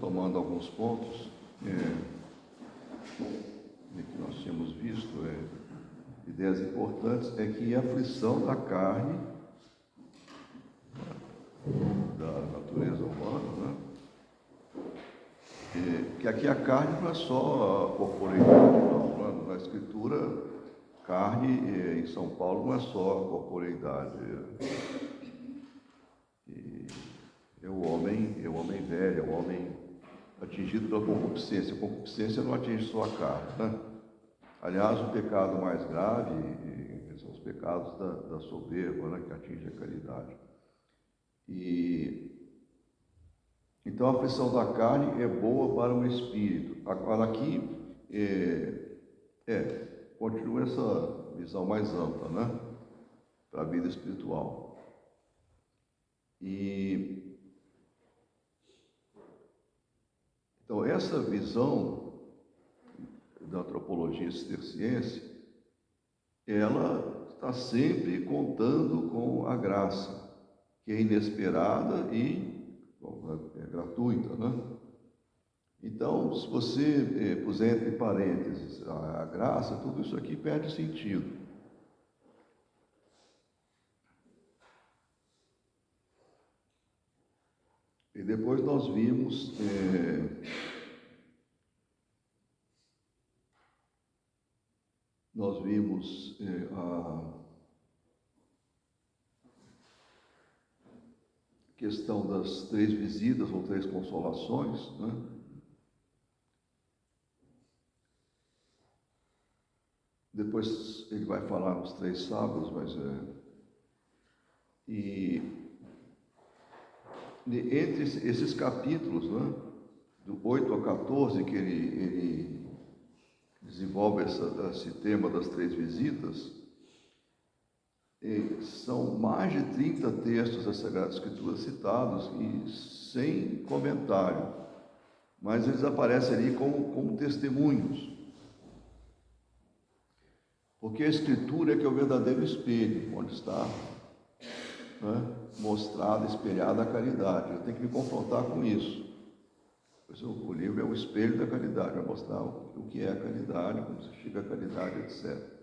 retomando alguns pontos que nós tínhamos visto, ideias importantes, é que a aflição da carne, da natureza humana, que aqui a carne não é só a corporeidade, não. Na Escritura, carne em São Paulo não é só a corporeidade. É o homem velho, é o homem atingido pela concupiscência. A concupiscência não atinge só a carne, né? Aliás, o pecado mais grave são os pecados da soberba, né, que atinge a caridade. Então, a aflição da carne é boa para o espírito. Agora, aqui continua essa visão mais ampla, né, para a vida espiritual. Então, essa visão da antropologia cisterciense, ela está sempre contando com a graça, que é inesperada e é gratuita, né? Então, se você puser entre parênteses a graça, tudo isso aqui perde sentido. E depois nós vimos a questão das 3 visitas ou 3 consolações, né? Depois ele vai falar nos 3 sábados, mas entre esses capítulos, né, do 8 a 14, que ele desenvolve esse tema das 3 visitas, são mais de 30 textos da Sagrada Escritura citados e sem comentário, mas eles aparecem ali como testemunhos, porque a Escritura é que é o verdadeiro espelho, onde está, né, mostrada, espelhada a caridade. Eu tenho que me confrontar com isso. O livro é o espelho da caridade, vai mostrar o que é a caridade, como se chega à caridade, etc.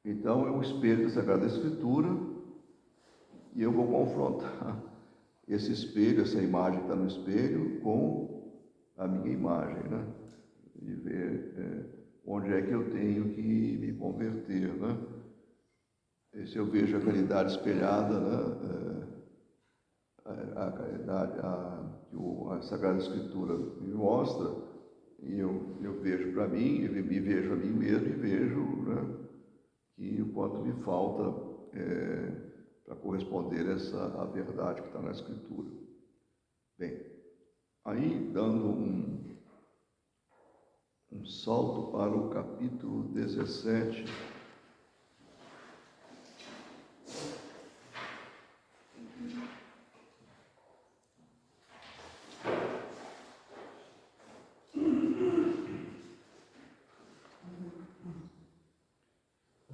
Então, é o espelho da Sagrada Escritura, e eu vou confrontar esse espelho, essa imagem que está no espelho, com a minha imagem, né? E ver onde é que eu tenho que me converter, né? E se eu vejo a caridade espelhada, né? A caridade, que a Sagrada Escritura me mostra, e eu vejo para mim, eu me vejo a mim mesmo e vejo, né, que o quanto me falta para corresponder a verdade que está na Escritura. Bem, aí dando um salto para o capítulo 17,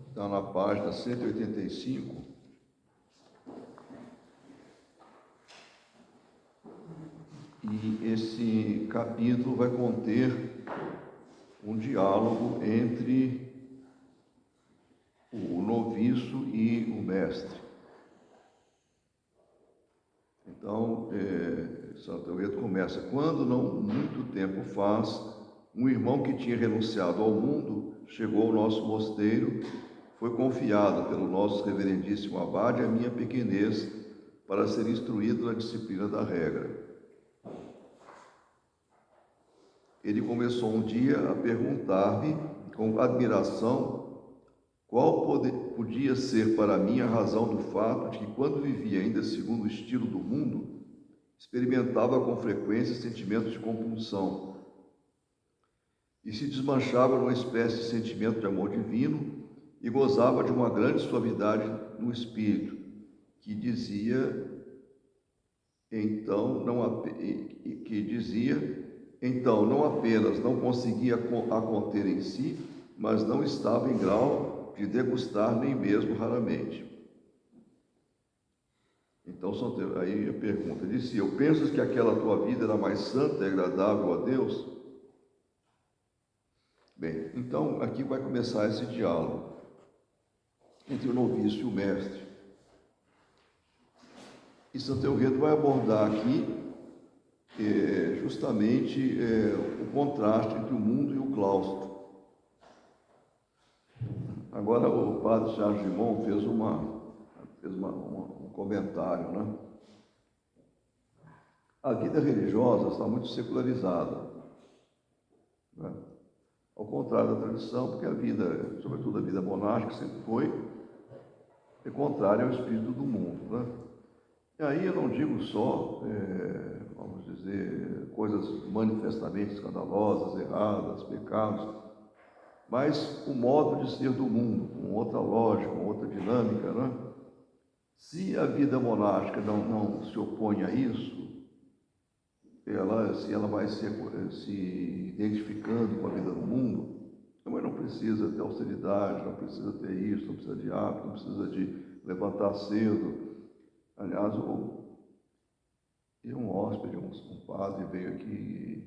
está na página 185, e esse capítulo vai conter um diálogo entre o noviço e o mestre. Então, Santo Agostinho começa: quando não muito tempo faz, um irmão que tinha renunciado ao mundo chegou ao nosso mosteiro. Foi confiado pelo nosso reverendíssimo abade a minha pequenez para ser instruído na disciplina da regra. Ele começou um dia a perguntar-me com admiração qual podia ser para mim a razão do fato de que, quando vivia ainda segundo o estilo do mundo, experimentava com frequência sentimentos de compulsão e se desmanchava numa espécie de sentimento de amor divino e gozava de uma grande suavidade no espírito, que dizia então não apenas não conseguia a conter em si, mas não estava em grau de degustar nem mesmo raramente. Então, aí a pergunta, disse, eu penso que aquela tua vida era mais santa e agradável a Deus? Bem, então aqui vai começar esse diálogo entre o noviço e o mestre. E Santo Eugênio vai abordar aqui justamente o contraste entre o mundo e o claustro. Agora o padre Charles Gimon fez um comentário, né? A vida religiosa está muito secularizada, né? Ao contrário da tradição, porque a vida, sobretudo a vida monástica, sempre foi contrária ao espírito do mundo, né? E aí eu não digo só, vamos dizer, coisas manifestamente escandalosas, erradas, pecados, mas o modo de ser do mundo, com outra lógica, com outra dinâmica, né? Se a vida monástica não se opõe a isso, se ela vai se identificando com a vida no mundo, mas não precisa ter austeridade, não precisa ter isso, não precisa de hábito, não precisa de levantar cedo. Aliás, um hóspede, um padre veio aqui,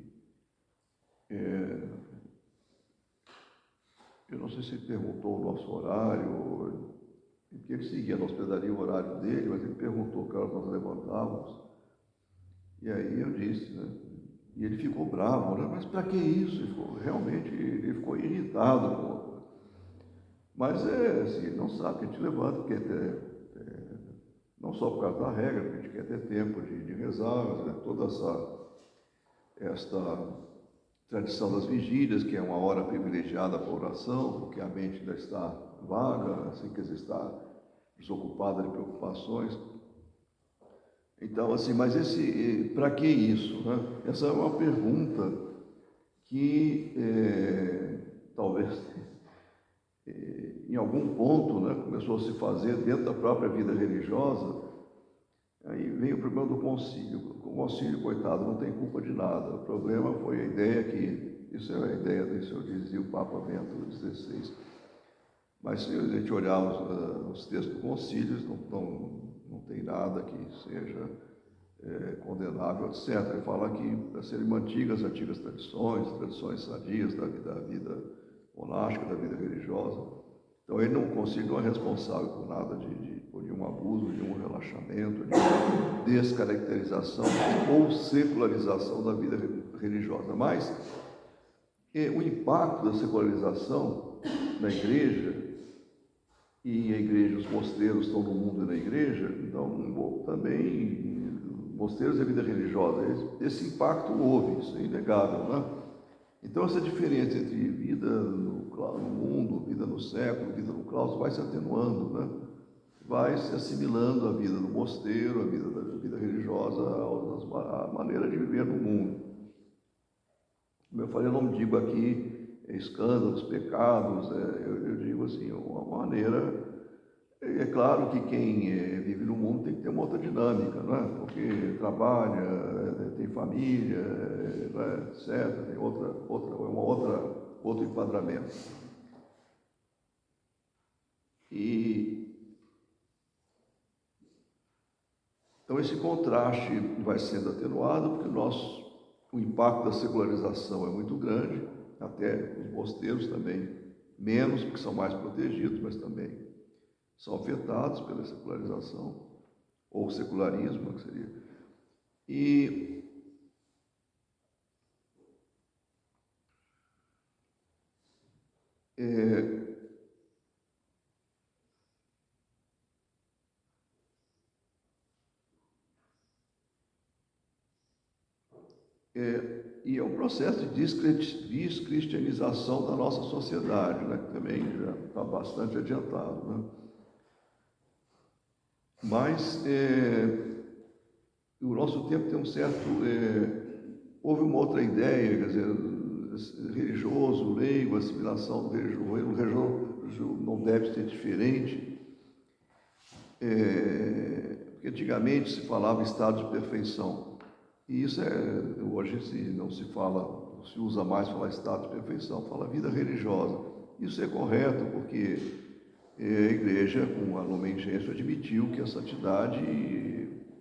eu não sei se ele perguntou o nosso horário, porque ele seguia na hospedaria o horário dele, mas ele perguntou que horas nós levantávamos. E aí eu disse, né? E ele ficou bravo, né? Mas para que isso? Ele ficou irritado com a coisa. Mas assim, ele não sabe que a gente levanta, porque não só por causa da regra, porque a gente quer ter tempo de rezar, né? Toda esta tradição das vigílias, que é uma hora privilegiada para a oração, porque a mente ainda está vaga, assim, quer dizer, está desocupada de preocupações. Então, assim, mas para que isso, né? Essa é uma pergunta que talvez em algum ponto, né, começou a se fazer dentro da própria vida religiosa. Aí veio o problema do concílio. O concílio, coitado, não tem culpa de nada. O problema foi a ideia isso é a ideia disso, dizia o Papa Bento XVI. Mas se a gente olhar os textos do concílio, não tem nada que seja condenável, etc. Ele fala que para serem mantidas as antigas tradições sadias da vida monástica, da vida religiosa. Então ele o concílio não é responsável por nada por nenhum abuso, nenhum relaxamento, nenhuma descaracterização ou secularização da vida religiosa. Mas o impacto da secularização na igreja, e a igreja, os mosteiros estão no mundo e na igreja, então também mosteiros é vida religiosa, esse impacto houve, isso é inegável, né? Então essa diferença entre vida no mundo, vida no século, vida no claustro vai se atenuando, né? Vai se assimilando a vida do mosteiro, a vida religiosa, a maneira de viver no mundo. Como eu falei, eu não digo aqui escândalos, pecados, eu digo assim, uma maneira. É claro que quem vive no mundo tem que ter uma outra dinâmica, não é? Porque trabalha, tem família, etc. Tem outro enquadramento. Então esse contraste vai sendo atenuado porque o impacto da secularização é muito grande, até os mosteiros também menos, porque são mais protegidos, mas também são afetados pela secularização, ou secularismo, que seria. E é um processo de descristianização da nossa sociedade, né, que também já está bastante adiantado, né? Mas o nosso tempo tem um certo... houve uma outra ideia, quer dizer, religioso, leigo, assimilação do religioso, o religioso não deve ser diferente. Porque antigamente se falava em estado de perfeição, e isso hoje não se fala, não se usa mais falar estado de perfeição, fala vida religiosa. Isso é correto, porque a igreja, com a Lumen Gentium, admitiu que a santidade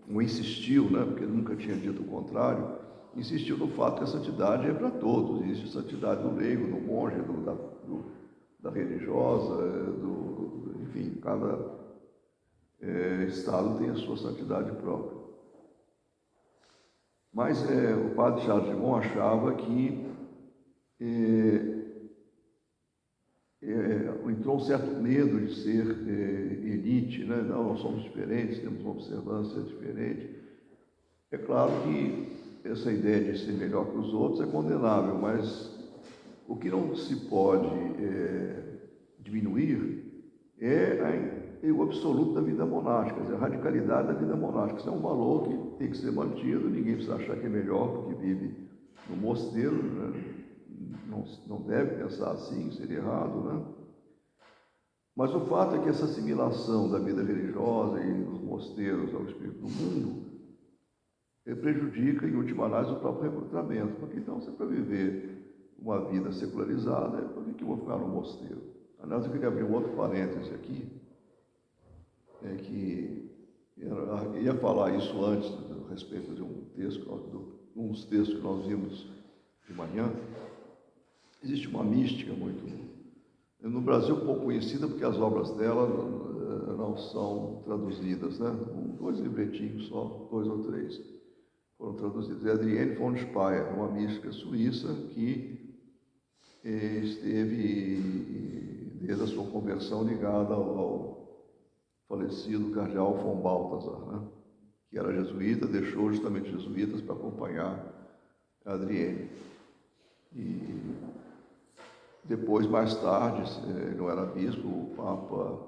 ou insistiu, né, porque nunca tinha dito o contrário, insistiu no fato que a santidade é para todos. Existe santidade do leigo, do monge, da religiosa, enfim, cada estado tem a sua santidade própria. Mas o padre Charles de Mon achava que entrou um certo medo de ser elite, né? Não, nós somos diferentes, temos uma observância diferente. É claro que essa ideia de ser melhor que os outros é condenável, mas o que não se pode diminuir é o absoluto da vida monástica, a radicalidade da vida monástica. Isso é um valor que tem que ser mantido, ninguém precisa achar que é melhor porque vive no mosteiro, né? Não deve pensar assim, seria errado, né? Mas o fato é que essa assimilação da vida religiosa e dos mosteiros ao espírito do mundo prejudica, em última análise, o próprio recrutamento. Porque então, se é para viver uma vida secularizada, por que eu vou ficar no mosteiro? Aliás, eu queria abrir um outro parêntese aqui, que eu ia falar isso antes, a respeito de um dos textos que nós vimos de manhã. Existe uma mística muito, no Brasil, pouco conhecida, porque as obras dela não são traduzidas, né? 2 livretinhos só, 2 ou 3 foram traduzidos. É Adrienne von Speyer, uma mística suíça que esteve, desde a sua conversão, ligada ao falecido cardeal von Balthasar, né? Que era jesuíta, deixou justamente jesuítas para acompanhar a Adrienne. E depois, mais tarde, ele não era bispo, o Papa,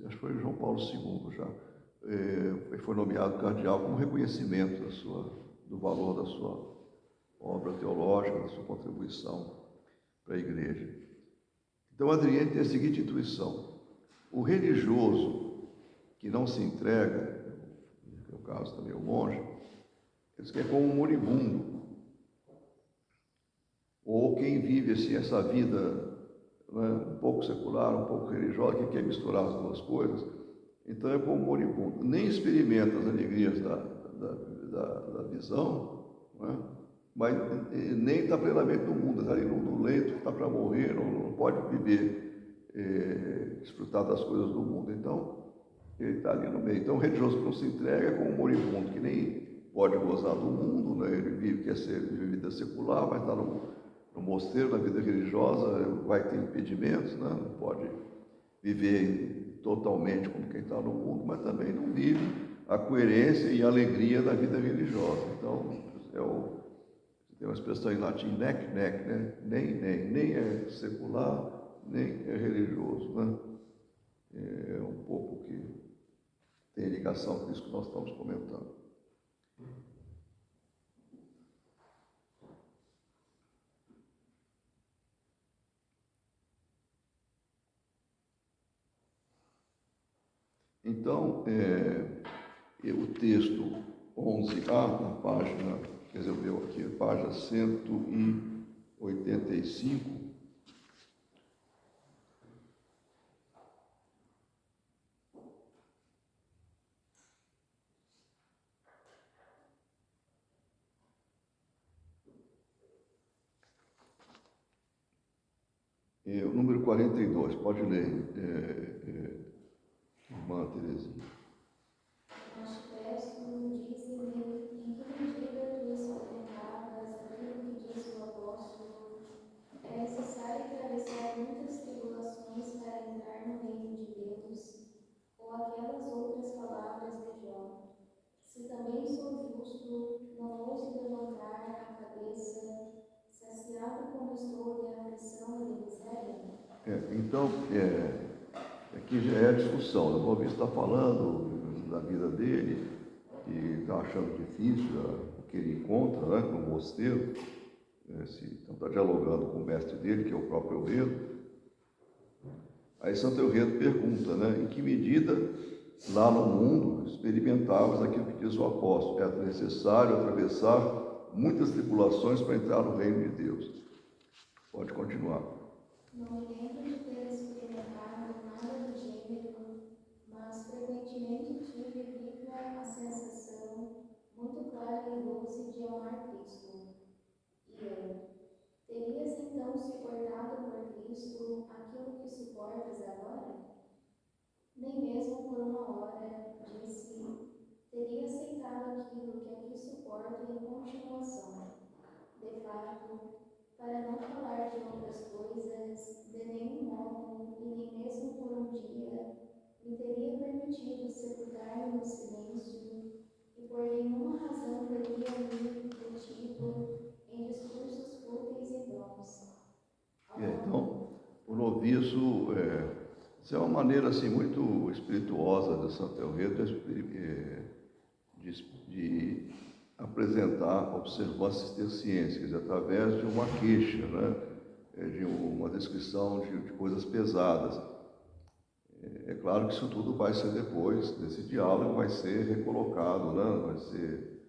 acho que foi João Paulo II já, ele foi nomeado cardeal como reconhecimento do valor da sua obra teológica, da sua contribuição para a Igreja. Então, Adrienne tem a seguinte intuição: o religioso que não se entrega, que é o caso também o monge, ele é como um moribundo, ou quem vive assim, essa vida, né, um pouco secular, um pouco religiosa, que quer misturar as duas coisas. Então é como um moribundo, nem experimenta as alegrias da visão, né, mas nem está plenamente no mundo, está ali no leito, está para morrer, não pode viver, desfrutar das coisas do mundo. Então ele está ali no meio. Então o religioso que não se entrega é como um moribundo, que nem pode gozar do mundo, né? Ele quer vive vida secular, mas está no mosteiro, na vida religiosa, vai ter impedimentos, né? Não pode viver totalmente como quem está no mundo, mas também não vive a coerência e a alegria da vida religiosa. Então, tem uma expressão em latim, nec, né? Nem é secular, nem é religioso, né? É um pouco que tem ligação com isso que nós estamos comentando. Então, o texto 11A, na página, resolveu aqui, a página 185, o número 42, pode ler, irmã Terezinha. Neste texto, dize-me em que medida tu experimentavas aquilo que diz o apóstolo: é necessário atravessar muitas tribulações para entrar no reino de Deus, ou aquelas outras palavras de Jó: se também sou justo, não ouso levantar a cabeça, saciado como estou de aflição e de miséria? Então, aqui já é a discussão. O Bob está falando da vida dele, que está achando difícil o que ele encontra, né, no mosteiro. Então está dialogando com o mestre dele, que é o próprio Euredo. Aí Santo Euredo pergunta, né, em que medida lá no mundo experimentavas aquilo que diz o apóstolo: é necessário atravessar muitas tribulações para entrar no reino de Deus. Pode continuar. Não me lembro de ter experimentado nada do gênero, mas frequentemente tive viva a sensação, muito clara e doce, de amar Cristo. E eu, terias então suportado por Cristo aquilo que suportas agora? Nem mesmo por uma hora, disse, teria aceitado aquilo que aqui suporto em continuação. De fato, para não falar de outras coisas, de nenhum modo, e nem mesmo por um dia, me teria permitido sepultar-me no silêncio, e por nenhuma razão teria me detido em discursos fúteis e vãos. Então, o noviço, isso é uma maneira assim muito espirituosa de Santo Elreda de apresentar observâncias científicas através de uma queixa, né? De uma descrição de coisas pesadas. É claro que isso tudo vai ser depois, desse diálogo, vai ser recolocado, né? Vai ser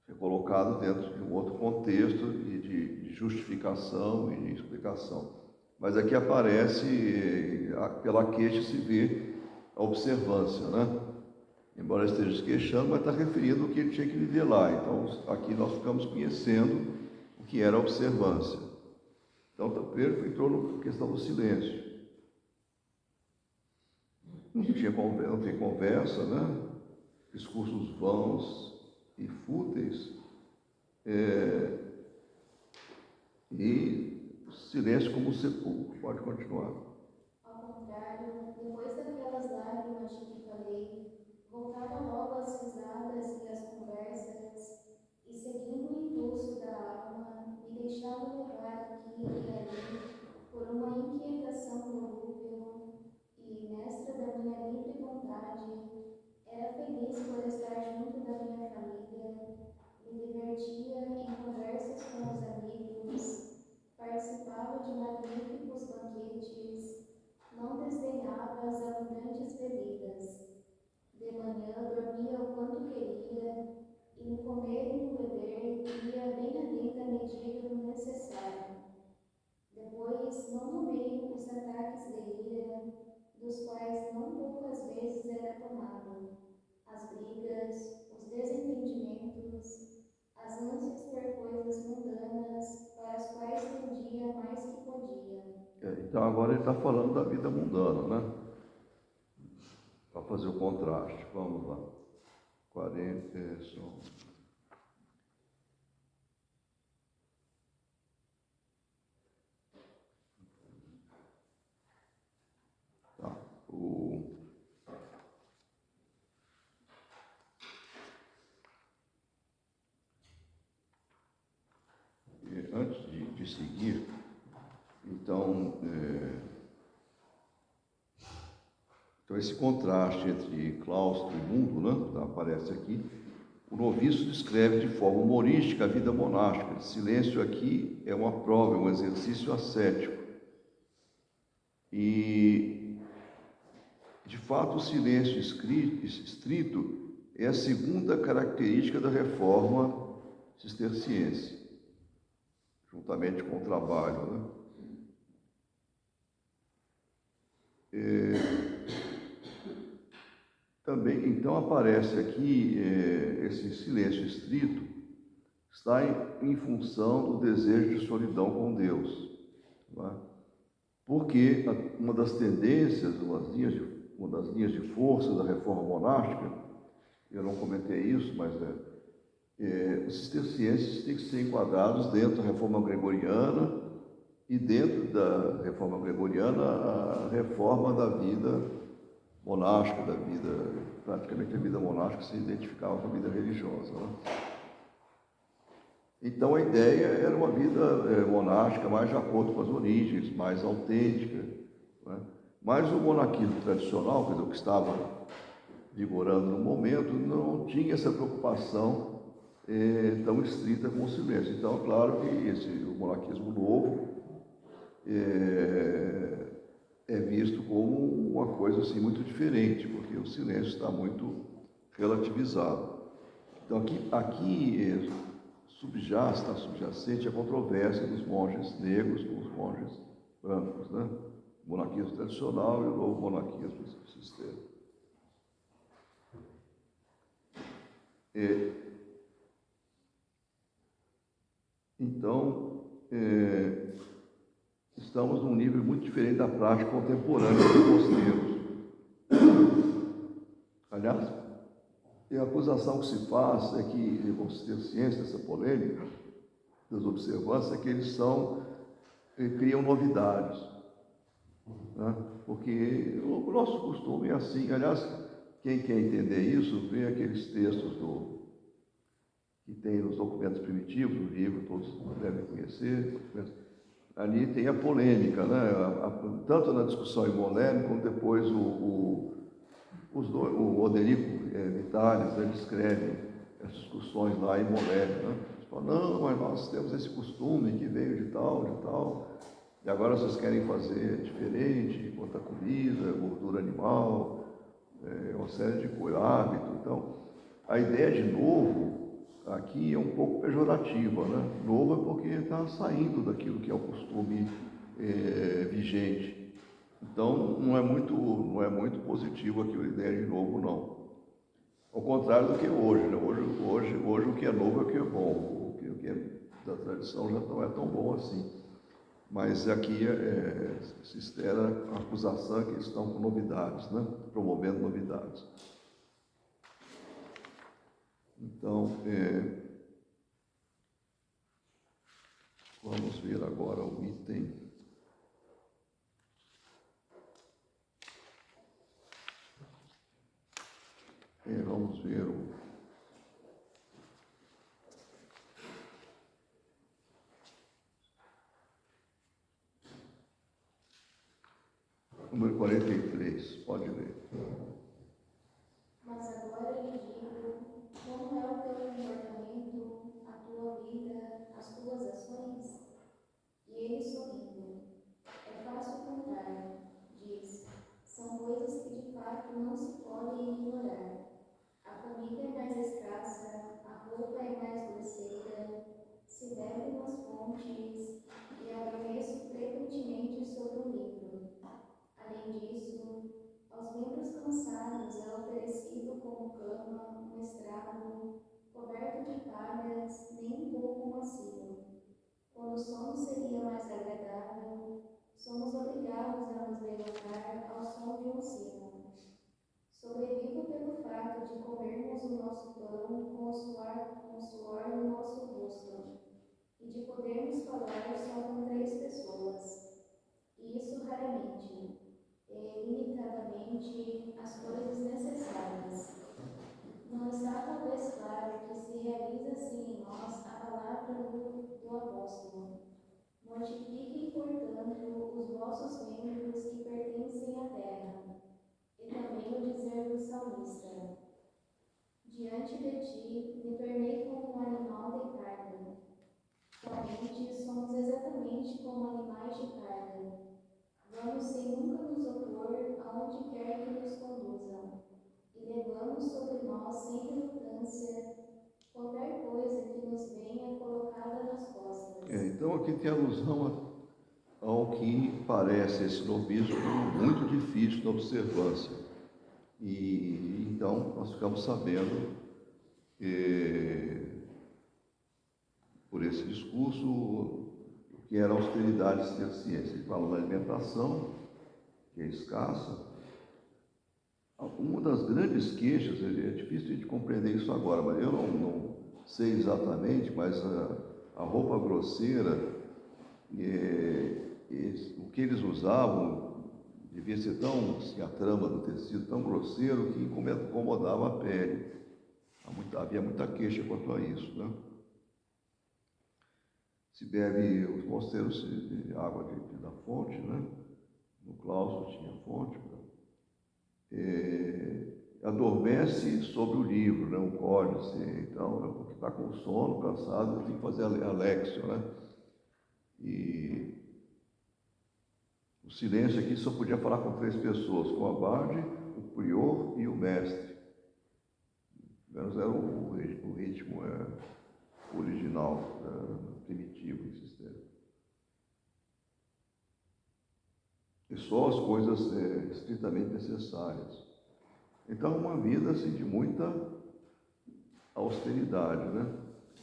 recolocado dentro de um outro contexto de justificação e de explicação. Mas aqui aparece, pela queixa se vê a observância, né? Embora esteja se queixando, mas está referindo o que ele tinha que viver lá. Então, aqui nós ficamos conhecendo o que era a observância. Então, primeiro entrou na questão do silêncio. Não tem conversa, né? Discursos vãos e fúteis. E silêncio como sepulcro. Pode continuar. Ao contrário, depois daquelas lágrimas de que falei, voltava logo às risadas e às conversas, e seguindo o impulso da alma, me deixava levar aqui e ali por uma inquietação volúvel, e, mestra da minha livre vontade, era feliz por estar junto da minha família, me divertia em conversas com os amigos, participava de magníficos banquetes, não desdenhava as abundantes bebidas. De manhã dormia o quanto queria, e no comer e no beber ia bem atenta à medida do necessário. Depois, não nomeio os ataques de ira, dos quais não poucas vezes era tomado, as brigas, os desentendimentos, as ânsias por coisas mundanas, para as quais tendia mais que podia. Então agora ele está falando da vida mundana, né? Para fazer o contraste. Vamos lá. 40, tá. Antes de seguir, então esse contraste entre claustro e mundo, né, que aparece aqui, o noviço descreve de forma humorística a vida monástica. O silêncio aqui é uma prova, é um exercício ascético. E, de fato, o silêncio estrito é a segunda característica da reforma cisterciense, juntamente com o trabalho, né? Também, então, aparece aqui esse silêncio estrito, está em função do desejo de solidão com Deus, não é? Porque uma das tendências, uma das linhas de força da reforma monástica, eu não comentei isso, mas os cistercienses têm que ser enquadrados dentro da reforma gregoriana e dentro da reforma gregoriana a reforma da vida monástica, da vida, praticamente a vida monástica se identificava com a vida religiosa, né? Então a ideia era uma vida monástica mais de acordo com as origens, mais autêntica, né? Mas o monaquismo tradicional, quer dizer, o que estava vigorando no momento, não tinha essa preocupação tão estrita com o silêncio. Então, claro que o monaquismo novo é visto como uma coisa assim muito diferente, porque o silêncio está muito relativizado. Então aqui está subjacente a controvérsia dos monges negros com os monges brancos, né? monaquismo tradicional e o novo monaquismo sistema. Então, estamos num nível muito diferente da prática contemporânea dos mosteiros. Aliás, a acusação que se faz é que, vamos ter ciência dessa polêmica, das observâncias, é que eles criam novidades, né? Porque o nosso costume é assim. Aliás, quem quer entender isso, vê aqueles textos que tem nos documentos primitivos, o livro todos devem conhecer. Ali tem a polêmica, né? Tanto na discussão em Molene, como depois o Oderico Vitalis, ele escreve as discussões lá em Molene, né? Ele fala, não, mas nós temos esse costume que veio de tal, e agora vocês querem fazer diferente, botar comida, gordura animal, uma série de coisas, hábito. Então, a ideia de novo aqui é um pouco pejorativa, né? Novo é porque está saindo daquilo que é o costume vigente. Então, não é muito positivo aqui a ideia de novo, não. Ao contrário do que hoje, né? Hoje o que é novo é o que é bom. O que é da tradição já não é tão bom assim. Mas aqui se espera a acusação que eles estão com novidades, né? Promovendo novidades. Então, vamos ver agora o item. Vamos ver o número 43, pode ler. Mas agora lhe digo, como é o teu comportamento, a tua vida, as tuas ações? E ele sorrindo, é fácil contar, diz, são coisas que de fato não se podem ignorar. A comida é mais escassa, a roupa é mais grosseira, se bebe nas fontes e adormeço frequentemente sobre um livro. Além disso, aos membros cansados é oferecido como cama, um estrado, coberto de palhas, nem um pouco macio. Quando o sono seria mais agradável, somos obrigados a nos levantar ao som de um sino. Sobrevivo pelo fato de comermos o nosso pão com o suor no nosso rosto, e de podermos falar só com 3 pessoas. E isso raramente, limitadamente, as coisas necessárias. Não está talvez claro que se realiza assim em nós a palavra do apóstolo. Mortifiquem, portanto, os vossos membros que pertencem à terra. E também o dizer do salmista: diante de ti me tornei como um animal de carga. Somente somos exatamente como animais de carga. Vamos sem nunca nos opor aonde quer que nos conduzam, e levamos sobre nós sem relutância qualquer coisa que nos venha colocada nas costas. Então aqui tem alusão ao que parece esse novismo muito difícil na observância. E então nós ficamos sabendo, por esse discurso, o que era a austeridade de ciência. Ele fala da alimentação, que é escassa. Uma das grandes queixas, é difícil de compreender isso agora, mas eu não sei exatamente, mas a roupa grosseira, o que eles usavam devia ser tão, assim, a trama do tecido tão grosseiro que incomodava a pele. Havia muita queixa quanto a isso, né? Se bebe, os mosteiros de água da fonte, né? No claustro tinha fonte, né? Adormece sobre o livro, né? Um códice, então, né? Porque está com sono, cansado, tem que fazer a léxio, né? E o silêncio aqui só podia falar com 3 pessoas, com o abade, o prior e o mestre. Menos era o ritmo original, primitivo, existente. e só as coisas estritamente necessárias. Então, uma vida assim, de muita austeridade, né?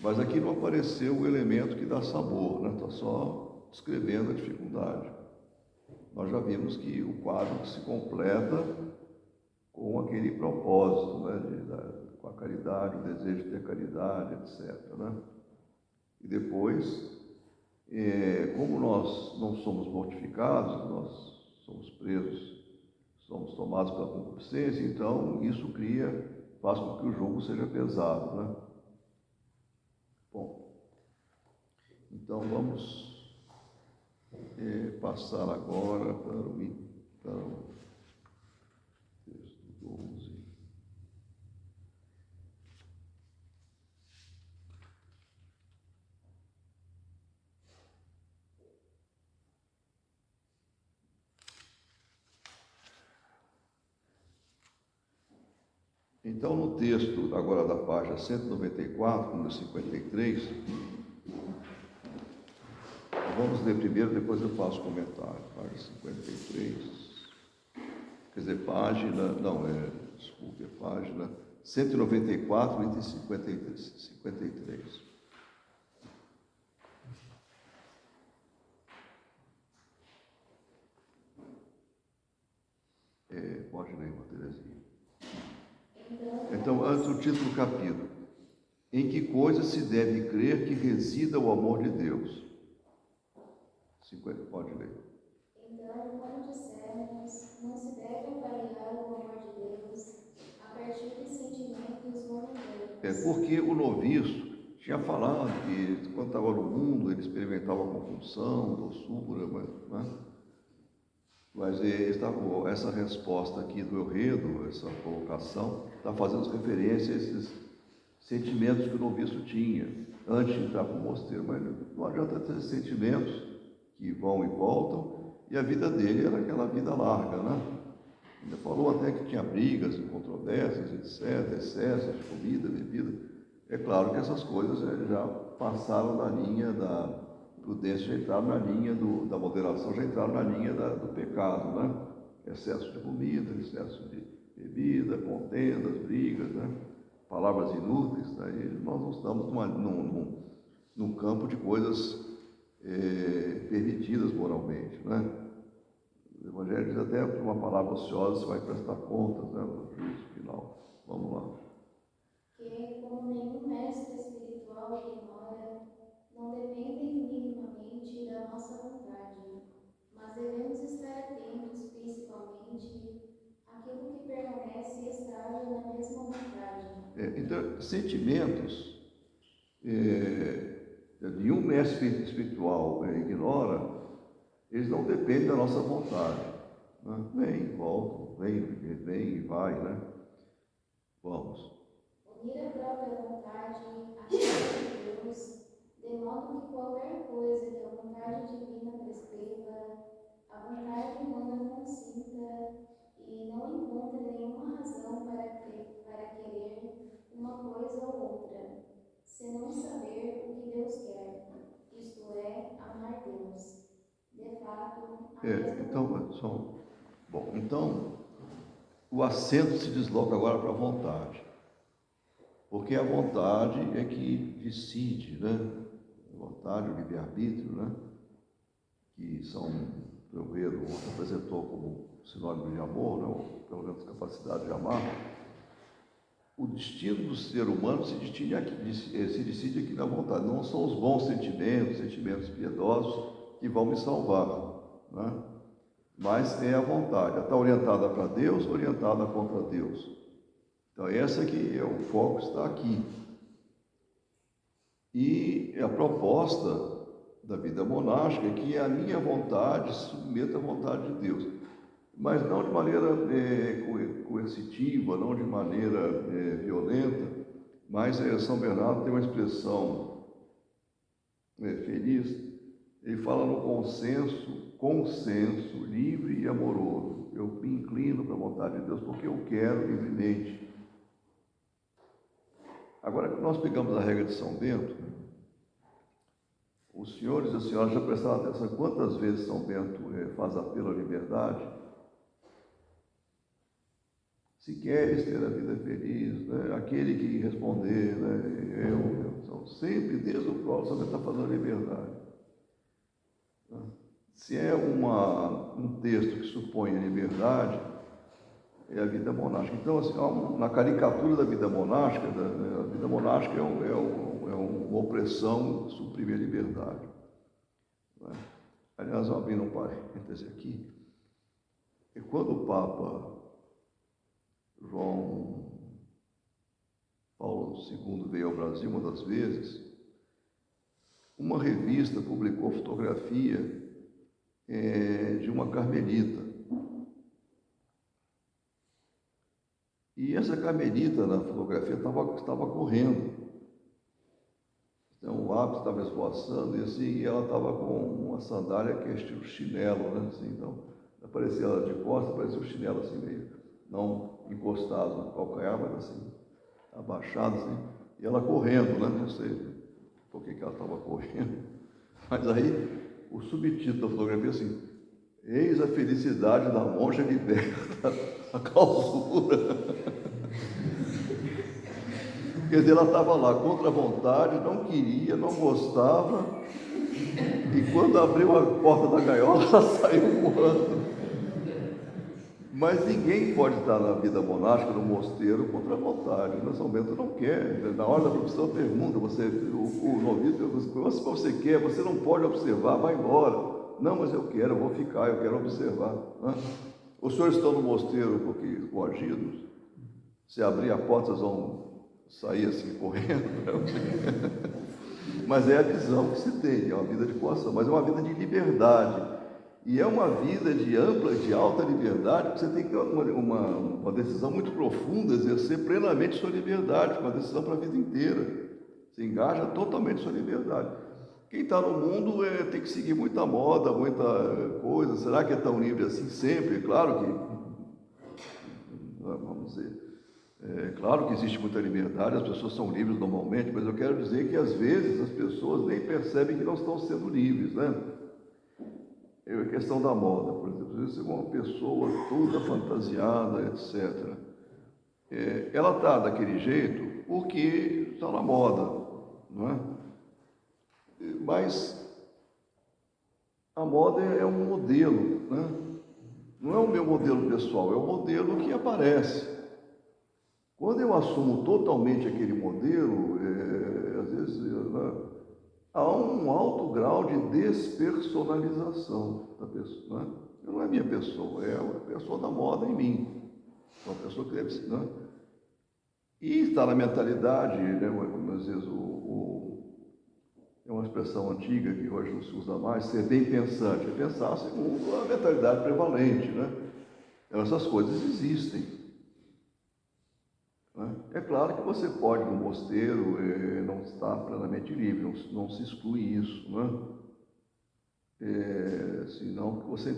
Mas aqui não apareceu o elemento que dá sabor, né? Está só descrevendo a dificuldade. Nós já vimos que o quadro se completa com aquele propósito, né? Com a caridade, o desejo de ter caridade, etc., né? E depois, como nós não somos mortificados, nós somos presos, somos tomados pela concupiscência, então isso faz com que o jugo seja pesado, né? Bom, então vamos passar agora para o texto 12. Então, no texto agora da página 194, número 53, vamos ler primeiro, depois eu faço comentário. Página 53, quer dizer, página 194, item 53. Pode ler, uma Terezinha. Então, antes do título do capítulo. Em que coisa se deve crer que resida o amor de Deus? 50, pode ler. Então, como dissemos, não se deve avaliar o amor de Deus a partir de sentimentos momentâneos. Porque o noviço tinha falado que, quando estava no mundo, ele experimentava compulsão, doçura, mas essa resposta aqui do Euredo, essa colocação, está fazendo referência a esses sentimentos que o noviço tinha antes de entrar para o mosteiro. Mas não adianta ter sentimentos que vão e voltam, e a vida dele era aquela vida larga, né? Ele falou até que tinha brigas, controvérsias, etc., excessos de comida, bebida. É claro que essas coisas já passaram da linha da prudência, já entraram na linha da moderação, já entraram na linha do pecado, né? Excesso de comida, excesso de bebida, contendas, brigas, né? Palavras inúteis. Né? Nós não estamos num campo de coisas permitidas moralmente, né? O Evangelho diz até que uma palavra ociosa você vai prestar contas, né, no juízo final. Vamos lá. Que, como nenhum mestre espiritual ignora, não dependem minimamente da nossa vontade, mas devemos estar atentos principalmente àquilo que permanece estável na mesma vontade. Então, sentimentos, nenhum mestre espiritual ignora, eles não dependem da nossa vontade. Né? Vem, volta, vem e vai, né? Vamos. Unir a própria vontade à de Deus, de modo que qualquer coisa que a vontade divina prescreva, a vontade humana consinta e não encontra nenhuma razão para querer uma coisa ou outra, senão saber o que Deus quer, isto é, amar Deus. De fato, então, o acento se desloca agora para a vontade, porque a vontade é que decide, né? A vontade, o livre-arbítrio, né? Que São Pedro apresentou como sinônimo de amor, né? Ou pelo menos capacidade de amar. O destino do ser humano se decide aqui na vontade. Não são os bons sentimentos piedosos que vão me salvar, né? Mas é a vontade. Ela está orientada para Deus, orientada contra Deus. Então, essa que o foco está aqui. E a proposta da vida monástica é que a minha vontade se submeta à vontade de Deus. Mas não de maneira coercitiva, não de maneira violenta, mas São Bernardo tem uma expressão feliz. Ele fala no consenso livre e amoroso. Eu me inclino para a vontade de Deus porque eu quero livremente. Agora que nós pegamos a regra de São Bento, Os senhores e as senhoras já prestaram atenção quantas vezes São Bento faz apelo à liberdade? Se queres ter a vida feliz, né? Aquele que responder, né? Então, sempre, desde o próprio, São Bento está falando a liberdade. Se é um texto que supõe a liberdade, é a vida monástica. Então, assim, na caricatura da vida monástica, a vida monástica é uma opressão que suprime a liberdade. Né? Aliás, abrindo um parêntese aqui, e quando o Papa João Paulo II veio ao Brasil uma das vezes, uma revista publicou fotografia de uma carmelita. E essa carmelita na fotografia estava correndo. Então o hábito estava esvoaçando e assim, e ela estava com uma sandália que é estilo chinelo, né? Assim, então, aparecia ela de costas, aparecia o chinelo assim meio, não encostado no calcanhar, mas assim, abaixado assim, e ela correndo, né? Não sei por que ela estava correndo. Mas aí o subtítulo da fotografia assim: eis a felicidade da monja liberta a clausura. Quer dizer, ela estava lá contra a vontade, não queria, não gostava, e quando abriu a porta da gaiola, ela saiu voando. Mas ninguém pode estar na vida monástica, no mosteiro, contra a vontade. São Bento não quer. Na hora da profissão pergunta, o noviço pergunta, se você quer, você não pode observar, vai embora. Não, mas eu vou ficar, eu quero observar. Né? Os senhores estão no mosteiro porque coagidos, se abrir a porta, vocês vão sair assim, correndo. Mas é a visão que se tem, é uma vida de coação, mas é uma vida de liberdade. E é uma vida de ampla, de alta liberdade, porque você tem que ter uma decisão muito profunda, exercer plenamente sua liberdade, uma decisão para a vida inteira. Você engaja totalmente sua liberdade. Quem está no mundo tem que seguir muita moda, muita coisa. Será que é tão livre assim sempre? Claro que, vamos dizer, claro que existe muita liberdade, as pessoas são livres normalmente, mas eu quero dizer que às vezes as pessoas nem percebem que não estão sendo livres, né? É a questão da moda, por exemplo. Às vezes uma pessoa toda fantasiada, etc. Ela está daquele jeito porque está na moda, não é? Mas a moda é um modelo, né? Não é o meu modelo pessoal, é o modelo que aparece. Quando eu assumo totalmente aquele modelo, às vezes há um alto grau de despersonalização da pessoa. Né? Não é minha pessoa, é uma pessoa da moda em mim. É uma pessoa que deve, né? E está na mentalidade, né? Às vezes é uma expressão antiga que hoje não se usa mais, ser bem pensante, é pensar segundo a mentalidade prevalente, né? Então, essas coisas existem. Né? É claro que você pode, no mosteiro, não estar plenamente livre, não se exclui isso, né? Senão você